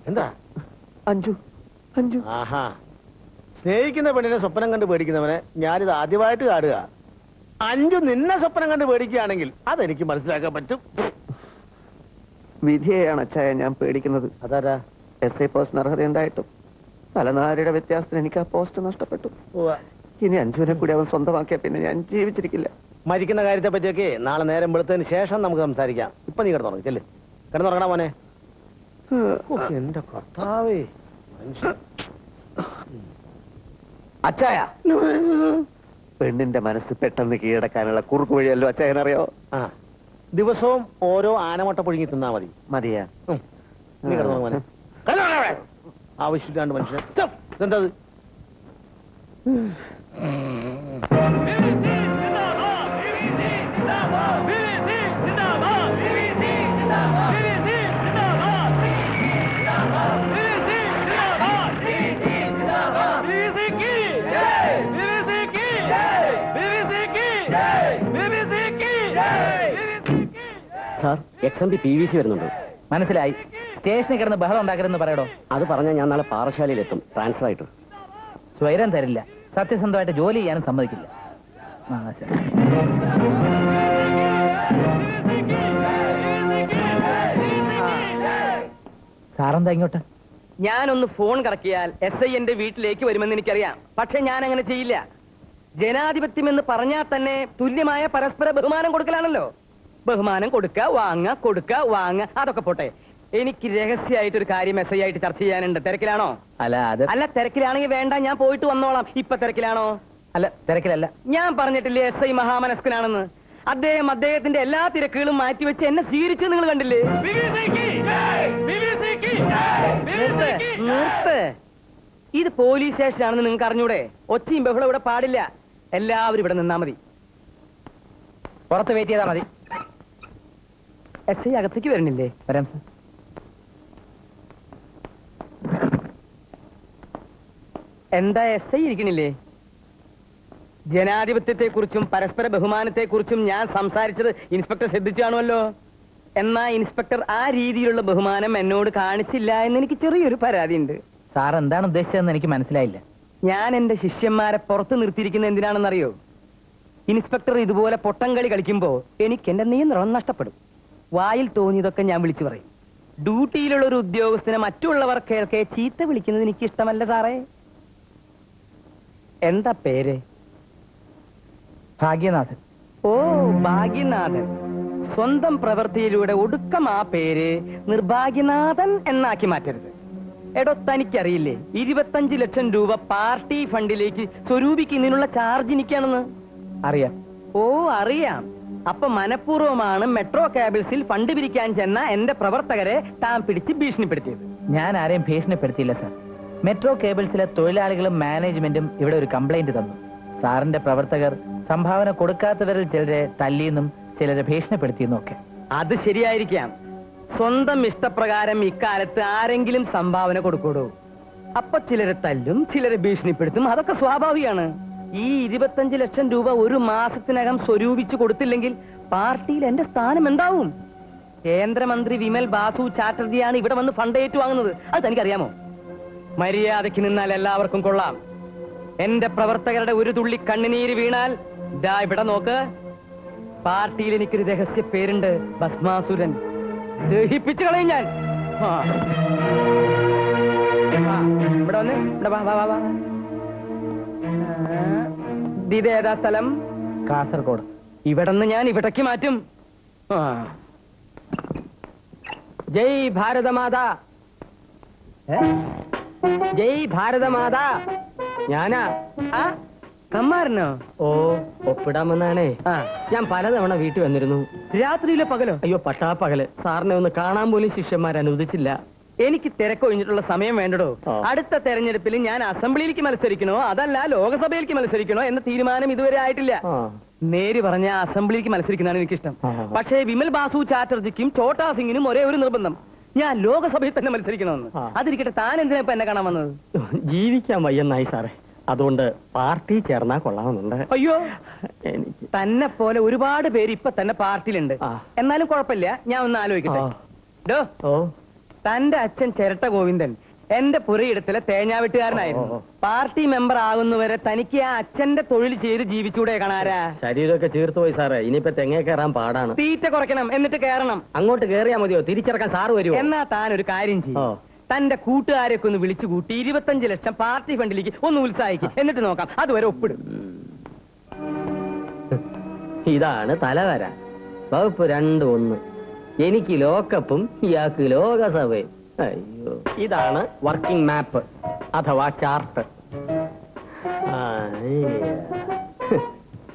എന്താ അഞ്ജു അഞ്ജു? ആഹാ, സ്നേഹിക്കുന്ന പെണ്ണിനെ സ്വപ്നം കണ്ട് പേടിക്കുന്നവനെ ഞാനിത് ആദ്യമായിട്ട് കാണുക. അഞ്ജു നിന്നെ സ്വപ്നം കണ്ട് പേടിക്കുകയാണെങ്കിൽ അതെനിക്ക് മനസ്സിലാക്കാൻ പറ്റും. വിധിയെയാണ് അച്ചായ ഞാൻ പേടിക്കുന്നത്. അതാരാ? SI പോസ്റ്റിന് അർഹതയുണ്ടായിട്ടും തലനാരിയുടെ വ്യത്യാസത്തിന് എനിക്ക് ആ പോസ്റ്റ് നഷ്ടപ്പെട്ടു. ഇനി അഞ്ജുവിനെ കൂടി അവൻ സ്വന്തമാക്കിയ പിന്നെ ഞാൻ ജീവിച്ചിരിക്കില്ല. മരിക്കുന്ന കാര്യത്തെ പറ്റിയൊക്കെ നാളെ നേരം വെളുത്തതിന് ശേഷം നമുക്ക് സംസാരിക്കാം. ഇപ്പൊ നീ കിടന്നുറങ്ങി ചെല്ല്. കിടന്നുറങ്ങണ മോനെ. എന്റെ കർത്താവേ, അച്ചായ പെണ്ണിന്റെ മനസ്സ് പെട്ടെന്ന് കീഴടക്കാനുള്ള കുറുക്കു വഴിയല്ലോ അച്ചായനറിയോ? ആ, ദിവസവും ഓരോ ആനമുട്ട പുഴുങ്ങി തിന്നാ മതി. മതിയാ? നീ കിടന്നു മോനെ. ആവശ്യമില്ലാണ്ട് മനുഷ്യൻ ഇതെന്തത്? സാർ, XMP PVC വരുന്നുണ്ട്. മനസ്സിലായി. സ്റ്റേഷനിൽ കിടന്ന് ബഹളം ഉണ്ടാക്കരുതെന്ന് പറയടോ. അത് പറഞ്ഞാൽ ഞാൻ നാളെ പാറശാലയിലെത്തും, ട്രാൻസ്ഫർ ആയിട്ട്. സ്വൈരം തരില്ല, സത്യസന്ധമായിട്ട് ജോലി ചെയ്യാനും സമ്മതിക്കില്ല. സാറെന്താ ഇങ്ങോട്ട്? ഞാനൊന്ന് ഫോൺ കറക്കിയാൽ SI എന്റെ വീട്ടിലേക്ക് വരുമെന്ന് എനിക്കറിയാം. പക്ഷെ ഞാൻ അങ്ങനെ ചെയ്യില്ല. ജനാധിപത്യം എന്ന് പറഞ്ഞാൽ തന്നെ തുല്യമായ പരസ്പര ബഹുമാനം കൊടുക്കലാണല്ലോ. ബഹുമാനം കൊടുക്ക വാങ്ങ, കൊടുക്ക വാങ്ങ, അതൊക്കെ പോട്ടെ. എനിക്ക് രഹസ്യമായിട്ട് ഒരു കാര്യം SI ആയിട്ട് ചർച്ച ചെയ്യാനുണ്ട്. തിരക്കിലാണോ? അല്ല, തിരക്കിലാണെങ്കിൽ വേണ്ട, ഞാൻ പോയിട്ട് വന്നോളാം. ഇപ്പൊ തിരക്കിലാണോ? അല്ല, തിരക്കിലല്ല. ഞാൻ പറഞ്ഞിട്ടില്ലേ SI മഹാമനസ്കനാണെന്ന്? അദ്ദേഹത്തിന്റെ എല്ലാ തിരക്കുകളും മാറ്റിവെച്ച് എന്നെ സ്വീകരിച്ച് നിങ്ങൾ കണ്ടില്ലേ? നിർത്ത്. ഇത് പോലീസ് സ്റ്റേഷനാണെന്ന് നിങ്ങൾക്ക് അറിഞ്ഞൂടെ? ഒച്ചയും ബഹളം ഇവിടെ പാടില്ല. എല്ലാവരും ഇവിടെ നിന്നാ മതി. പുറത്ത് വെയിറ്റ് ചെയ്താൽ മതി. SI അകത്തേക്ക് വരണില്ലേ? വരാം സർ. എന്താ SI ഇരിക്കണില്ലേ? ജനാധിപത്യത്തെക്കുറിച്ചും പരസ്പര ബഹുമാനത്തെക്കുറിച്ചും ഞാൻ സംസാരിച്ചത് ഇൻസ്പെക്ടർ ശ്രദ്ധിച്ചു കാണുമല്ലോ. എന്നാ ഇൻസ്പെക്ടർ ആ രീതിയിലുള്ള ബഹുമാനം എന്നോട് കാണിച്ചില്ല എന്ന് എനിക്ക് ചെറിയൊരു പരാതിയുണ്ട്. സാർ എന്താണ് ഉദ്ദേശിച്ചതെന്ന് എനിക്ക് മനസ്സിലായില്ല. ഞാൻ എന്റെ ശിഷ്യന്മാരെ പുറത്ത് നിർത്തിയിരിക്കുന്നത് എന്തിനാണെന്നറിയോ? ഇൻസ്പെക്ടർ ഇതുപോലെ പൊട്ടംകളി കളിക്കുമ്പോ എനിക്ക് എന്റെ നിയന്ത്രണം നഷ്ടപ്പെടും. വായിൽ തോന്നിയതൊക്കെ ഞാൻ വിളിച്ചു പറയും. ഡ്യൂട്ടിയിലുള്ള ഒരു ഉദ്യോഗസ്ഥനെ മറ്റുള്ളവർ കേൾക്കെ ചീത്ത വിളിക്കുന്നത് എനിക്ക് ഇഷ്ടമല്ല സാറേ. എന്താ പേര്? ഭാഗ്യനാഥൻ. ഓ, ഭാഗ്യനാഥൻ. സ്വന്തം പ്രവൃത്തിയിലൂടെ ഒടുക്കം ആ പേര് നിർഭാഗ്യനാഥൻ എന്നാക്കി മാറ്റരുത്. എടോ, തനിക്കറിയില്ലേ 25 ലക്ഷം രൂപ പാർട്ടി ഫണ്ടിലേക്ക് സ്വരൂപിക്കുന്നതിനുള്ള ചാർജ് എനിക്കാണെന്ന്? അറിയാം. ഓ, അറിയാം. അപ്പൊ മനഃപൂർവ്വമാണ് മെട്രോ കേബിൾസിൽ ഫണ്ട് പിരിക്കാൻ ചെന്ന എന്റെ പ്രവർത്തകരെ താൻ പിടിച്ച് ഭീഷണിപ്പെടുത്തിയത്. ഞാൻ ആരെയും ഭീഷണിപ്പെടുത്തിയില്ല സാർ. മെട്രോ കേബിൾസിലെ തൊഴിലാളികളും മാനേജ്മെന്റും ഇവിടെ ഒരു കംപ്ലൈന്റ് തന്നു. സാറിന്റെ പ്രവർത്തകർ സംഭാവന കൊടുക്കാത്തവരിൽ ചിലരെ തല്ലിയെന്നും ചിലരെ ഭീഷണിപ്പെടുത്തിയെന്നും ഒക്കെ. അത് ശരിയായിരിക്കാം. സ്വന്തം ഇഷ്ടപ്രകാരം ഇക്കാലത്ത് ആരെങ്കിലും സംഭാവന കൊടുക്കൂടൂ? അപ്പൊ ചിലരെ തല്ലും, ചിലരെ ഭീഷണിപ്പെടുത്തും. അതൊക്കെ സ്വാഭാവികമാണ്. ഈ 25 ലക്ഷം രൂപ ഒരു മാസത്തിനകം സ്വരൂപിച്ചു കൊടുത്തില്ലെങ്കിൽ പാർട്ടിയിൽ എന്റെ സ്ഥാനം എന്താവും? കേന്ദ്രമന്ത്രി വിമൽ ബാസു ചാറ്റർജിയാണ് ഇവിടെ വന്ന് ഫണ്ട് ഏറ്റുവാങ്ങുന്നത്. അത് തനിക്കറിയാമോ? മര്യാദയ്ക്ക് നിന്നാൽ എല്ലാവർക്കും കൊള്ളാം. എന്റെ പ്രവർത്തകരുടെ ഒരു തുള്ളി കണ്ണുനീര് വീണാൽ ദാ ഇവിടെ നോക്ക്. പാർട്ടിയിൽ എനിക്കൊരു രഹസ്യ പേരുണ്ട്, ഭസ്മാസുരൻ. ദഹിപ്പിച്ചു കളയും ഞാൻ. ഇവിടെ വന്ന് ഇവിടെ വാ. ഇതേതാ സ്ഥലം? കാസർഗോഡ്. ഇവിടെന്ന് ഞാൻ ഇവിടേക്ക് മാറ്റും. ജയ് ഭാരതമാതാ, ജയ് ഭാരതമാതാ. ഞാനാ? ആ, കമ്മാരനോ? ഓ, ഒപ്പിടാമെന്നാണേ. ഞാൻ പലതവണ വീട്ടിൽ വന്നിരുന്നു. രാത്രിയിലെ പകലോ? അയ്യോ, പട്ടാപ്പകല്. സാറിനെ ഒന്ന് കാണാൻ പോലും ശിഷ്യന്മാർ അനുവദിച്ചില്ല. എനിക്ക് തിരക്കൊഴിഞ്ഞിട്ടുള്ള സമയം വേണ്ടടോ. അടുത്ത തെരഞ്ഞെടുപ്പിൽ ഞാൻ അസംബ്ലിയിലേക്ക് മത്സരിക്കണോ അതല്ല ലോകസഭയിലേക്ക് മത്സരിക്കണോ എന്ന തീരുമാനം ഇതുവരെ ആയിട്ടില്ല. നേര് പറഞ്ഞ അസംബ്ലിയിലേക്ക് മത്സരിക്കുന്നതാണ് എനിക്കിഷ്ടം. പക്ഷേ വിമൽ ബാസു ചാറ്റർജിക്കും ഛോട്ടാ സിംഗിനും ഒരേ ഒരു നിർബന്ധം, ഞാൻ ലോകസഭയിൽ തന്നെ മത്സരിക്കണമെന്ന്. അതിരിക്കട്ടെ, താൻ എന്തിനാ ഇപ്പൊ എന്നെ കാണാൻ വന്നത്? ജീവിക്കാൻ വയ്യെന്നായി സാറേ. അതുകൊണ്ട് പാർട്ടി ചേർന്നാ കൊള്ളാമെന്നുണ്ട്. അയ്യോ, എനിക്ക് തന്നെ പോലെ ഒരുപാട് പേര് ഇപ്പൊ തന്നെ പാർട്ടിയിലുണ്ട്. ആ. എന്നാലും കുഴപ്പമില്ല, ഞാൻ ഒന്ന് ആലോചിക്കട്ടെ. ആ. ഡോ, ഓ തന്റെ അച്ഛൻ ചിരട്ട ഗോവിന്ദൻ എന്റെ പുരയിടത്തിലെ തേങ്ങാവെട്ടുകാരനായിരുന്നു. പാർട്ടി മെമ്പർ ആകുന്നവരെ തനിക്ക് ആ അച്ഛന്റെ തൊഴിൽ ചെയ്ത് ജീവിച്ചൂടെ കാണാരാ? ശരീരമൊക്കെ ചീർത്തു പോയി സാറേ. ഇനിയിപ്പോ തെങ്ങേ കയറാൻ പാടാണ്. തീറ്റ കുറയ്ക്കണം, എന്നിട്ട് കയറണം. അങ്ങോട്ട് കേറിയാ മതിയോ? തിരിച്ചിറക്കാൻ സാറ് വരുമോ? എന്നാ താൻ ഒരു കാര്യം ഓ. ചെയ്യും, തന്റെ കൂട്ടുകാരെയൊക്കെ ഒന്ന് വിളിച്ചു കൂട്ടി 25 ലക്ഷം പാർട്ടി ഫണ്ടിലേക്ക് ഒന്ന് ഉത്സാഹിക്കും. എന്നിട്ട് നോക്കാം, അതുവരെ ഒപ്പിടും. ഇതാണ് തലവര. വകുപ്പ് 2-1. എനിക്ക് ലോക്കപ്പും ഇയാൾക്ക് ലോകസഭയും. അയ്യോ, ഇതാണ് വർക്കിംഗ് മാപ്പ് അഥവാ ചാർട്ട്.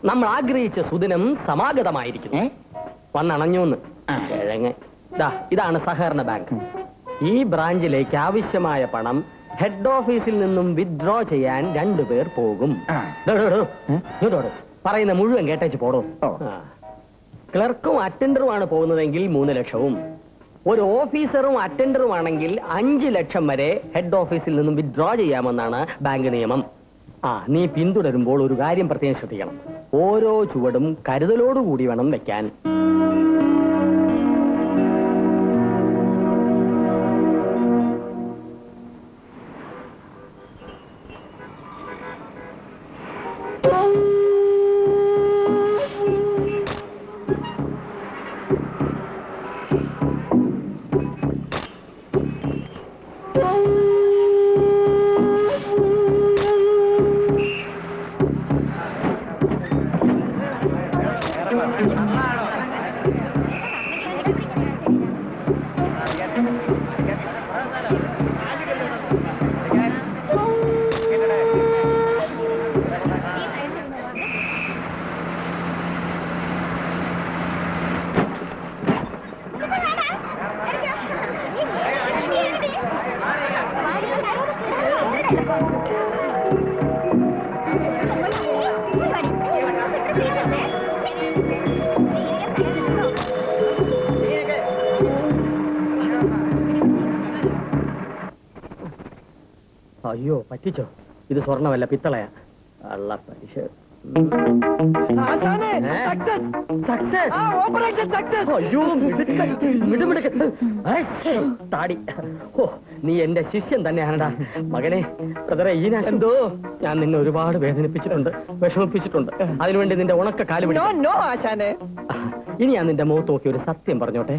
നമ്മൾ ആഗ്രഹിച്ച സുദിനം സമാഗതമായിരിക്കുന്നു. വന്നണഞ്ഞൂന്ന് കിഴങ്ങ്. ഇതാണ് സഹകരണ ബാങ്ക്. ഈ ബ്രാഞ്ചിലേക്ക് ആവശ്യമായ പണം ഹെഡ് ഓഫീസിൽ നിന്നും വിത്ഡ്രോ ചെയ്യാൻ 2 പേർ പോകും. പറയുന്ന മുഴുവൻ കേട്ടേച്ച് പോടോ. ക്ലർക്കും അറ്റൻഡറുമാണ് പോകുന്നതെങ്കിൽ 3 ലക്ഷവും, ഒരു ഓഫീസറും അറ്റൻഡറും ആണെങ്കിൽ 5 ലക്ഷം വരെ ഹെഡ് ഓഫീസിൽ നിന്നും വിത്ഡ്രോ ചെയ്യാമെന്നാണ് ബാങ്ക് നിയമം. നീ പിന്തുടരുമ്പോൾ ഒരു കാര്യം പ്രത്യേകം ശ്രദ്ധിക്കണം. ഓരോ ചുവടും കരുതലോടുകൂടി വേണം വെക്കാൻ. അയ്യോ, പറ്റിച്ചോ? ഇത് സ്വർണ്ണമല്ല, പിത്തളയാ. അള്ള പലിശ. അയ്യോ, താടി. ഓ, നീ എന്റെ ശിഷ്യൻ തന്നെയാണടാ മകനെ. ബ്രദറെ എന്തോ ഞാൻ നിന്നെ ഒരുപാട് വേദനിപ്പിച്ചിട്ടുണ്ട്, വിഷമിപ്പിച്ചിട്ടുണ്ട്. അതിനുവേണ്ടി നിന്റെ ഉണക്ക കാല് പിടിച്ചു. ഇനി ഞാൻ നിന്റെ മുഖത്ത് നോക്കി ഒരു സത്യം പറഞ്ഞോട്ടെ.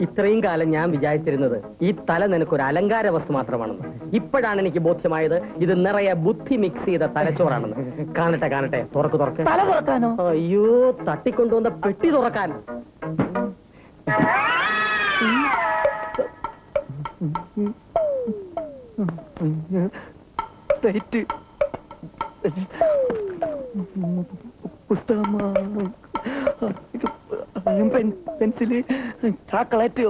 ഇത്രയും കാലം ഞാൻ വിചാരിച്ചിരുന്നത് ഈ തല നിനക്കൊരു അലങ്കാര വസ്തു മാത്രമാണെന്ന്. ഇപ്പോഴാണ് എനിക്ക് ബോധ്യമായത് ഇത് നിറയെ ബുദ്ധി മിക്സ് ചെയ്ത തലച്ചോറാണെന്ന്. കാണട്ടെ കാണട്ടെ, തുറക്ക് തുറക്ക്. തല തുറക്കാനോ? അയ്യോ, തട്ടിക്കൊണ്ടുവന്ന പെട്ടി തുറക്കാൻ. പുസ്തകമാണ്, പെൻസില്, ചോക്ലേറ്റ്,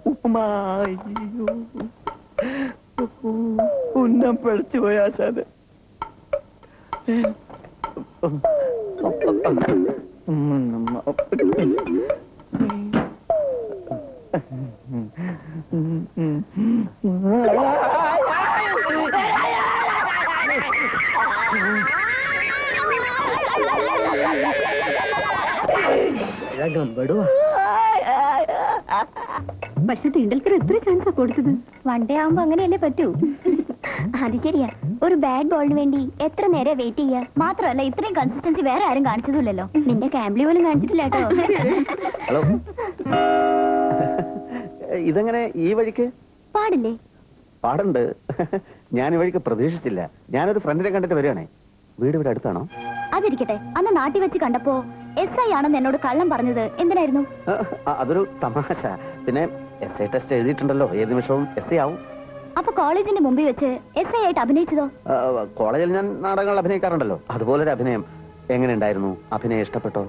ഉപ്പുമായി ഉന്നം പിഴച്ചു പോയാ സാറ്. പക്ഷെ തിണ്ടൽക്കർ എത്ര ചാൻസാ കൊടുത്തത്? വൺ ഡേ ആവുമ്പോ അങ്ങനെയല്ലേ പറ്റൂ. അത് ശരിയാ, ഒരു ബാഡ് ബോളിന് വേണ്ടി എത്ര നേരം വെയിറ്റ് ചെയ്യാ. മാത്രമല്ല ഇത്രയും കൺസിസ്റ്റൻസി വേറെ ആരും കാണിച്ചതില്ലല്ലോ. നിന്റെ ക്യാമ്പിളി പോലും കാണിച്ചിട്ടില്ല കേട്ടോ. ഹലോ, ഇതെങ്ങനെ ഈ വഴിക്ക്? പാടില്ലേ? പാടുണ്ട്. ഞാൻ ഈ വഴിക്ക് പ്രതീക്ഷിച്ചില്ല. ഞാനൊരു ഫ്രണ്ടിനെ കണ്ടിട്ട് വരികയാണേ. വീട് ഇവിടെ അടുത്താണോ? അതിരിക്കട്ടെ, അന്ന് നാട്ടിൽ വെച്ച് കണ്ടപ്പോ SI ആണെന്ന് എന്നോട് കള്ളം പറഞ്ഞത് എന്തിനായിരുന്നു? അതൊരു തമാശ. പിന്നെ SI ടെസ്റ്റ് എഴുതിയിട്ടുണ്ടല്ലോ, ഏത് നിമിഷവും SI ആവും. അപ്പൊ കോളേജിന്റെ മുമ്പിൽ വെച്ച് SI ആയിട്ട് അഭിനയിച്ചതോ? കോളേജിൽ ഞാൻ നാടകങ്ങൾ അഭിനയിക്കാറുണ്ടല്ലോ, അതുപോലൊരു അഭിനയം. എങ്ങനെ ഉണ്ടായിരുന്നു? അഭിനയം ഇഷ്ടപ്പെട്ടോ?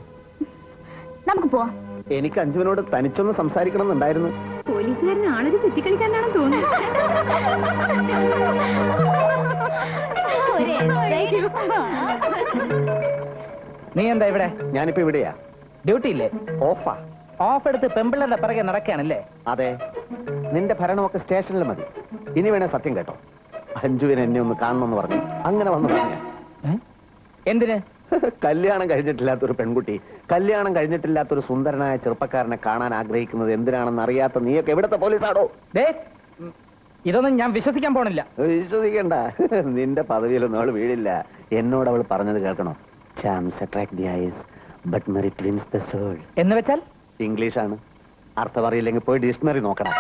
നമുക്ക് പോവാം. എനിക്ക് അഞ്ജുവിനോട് തനിച്ചൊന്ന് സംസാരിക്കണം എന്നുണ്ടായിരുന്നു. പോലീസുകാരന് ആളൊരു ചുറ്റിക്കളിക്കാനാണെന്ന് തോന്നുന്നു. നീ എന്താ ഇവിടെ? ഞാനിപ്പോ ഇവിടെയാ. ഡ്യൂട്ടി ഇല്ലേ? ഓഫാ. ഓഫ് എടുത്ത് പെമ്പിള്ളന്റെ പിറകെ നടക്കുകയാണല്ലേ? അതെ. നിന്റെ ഭരണമൊക്കെ സ്റ്റേഷനിൽ മതി. ഇനി വേണേ സത്യം കേട്ടോ, അഞ്ജുവിന് എന്നെ ഒന്ന് കാണണമെന്ന് പറഞ്ഞു. അങ്ങനെ വന്നു പറഞ്ഞ എന്തിന്? കല്യാണം കഴിഞ്ഞിട്ടില്ലാത്തൊരു പെൺകുട്ടി, കല്യാണം കഴിഞ്ഞിട്ടില്ലാത്തൊരു സുന്ദരനായ ചെറുപ്പക്കാരനെ കാണാൻ ആഗ്രഹിക്കുന്നത് എന്തിനാണെന്ന് അറിയാത്ത നീയൊക്കെ എവിടത്തെ പോലീസാണോ? ദേ, ഇതൊന്നും ഞാൻ വിശ്വസിക്കാൻ പോണില്ല. വിശ്വസിക്കണ്ട, നിന്റെ പദവിയിലൊന്നും അവൾ വീഴില്ല. എന്നോട് അവൾ പറഞ്ഞത് കേൾക്കണോ? Charms attract the eyes, but merit wins the soul. എന്ന് വെച്ചാൽ ഇംഗ്ലീഷാണ്. അർത്ഥം അറിയില്ലെങ്കിൽ പോയി ഡിക്ഷണറി നോക്കണം.